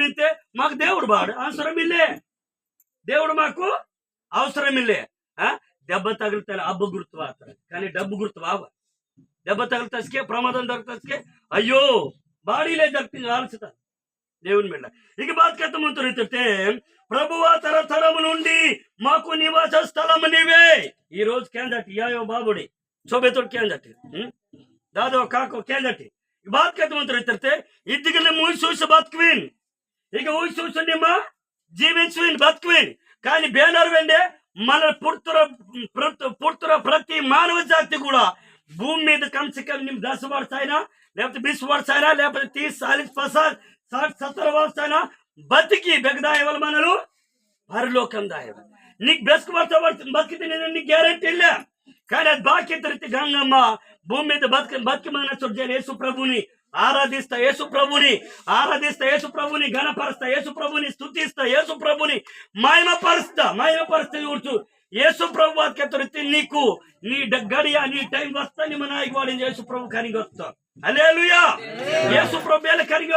మింతే మాకు దేవుడు బాడు అవసరం ఇల్లే, దేవుడు మాకు అవసరం ఇల్లే. దెబ్బ తగిలితే అబ్బు గుర్తు వాడతారు, కానీ డబ్బు గుర్తు బావ. దెబ్బ తగిలితే ప్రమాదం దొరికితే అయ్యో బాడీలే దొరికి ఆలోచిస్తారు దేవుని మీద. ఇక బాధ్యత ముందుతే ప్రభువా తరతరము నుండి మాకు నివాస స్థలము నీవే. ఈ రోజు కేందటి యాయో బాబుడి శోభేతోడు కేందటి దాదో కాకో కేందటి బాధ్యత ముందుతే ఇదిగలే మూసి చూసి బతుకువీన్, ఇక ఊసి చూసి ನಿಮ್ಮ జీవించువీన్ బతుకువీన్. కానీ బేనర్ వెండే మన పుడుతున్న ప్రతి మానవ జాతి కూడా భూమి మీద కమ్సే కమ్ 10 वर्ष అయినా లేకపోతే 20 वर्ष అయినా లేకపోతే 30, 40, 50, 60, 70 वर्ष అయినా బతికి బెగదాయవల మనలు పరలోకం దాయవ. నీకు బెస్క్ బతికితే నేను నీకు గ్యారెంటీ ಇಲ್ಲ. కానీ అది బాకీ తరితే గంగమ్మ భూమి మీద బతికమన్న చూడ యేసు ప్రభుని ఆరాధిస్తా, యేసు ప్రభుని ఘనపరుస్తా, యేసు ప్రభుని స్తుతిస్తా, యేసు ప్రభుని మహిమపరుస్తా చూడచ్చు. యేసు ప్రభు వాక్యతరితే నీకు నీ గడియ నీ టైం వస్తా నీ మన నాయకుడు యేసు ప్రభు కనిగి వస్తా. హల్లెలూయా. యేసు ప్రభు కనిగి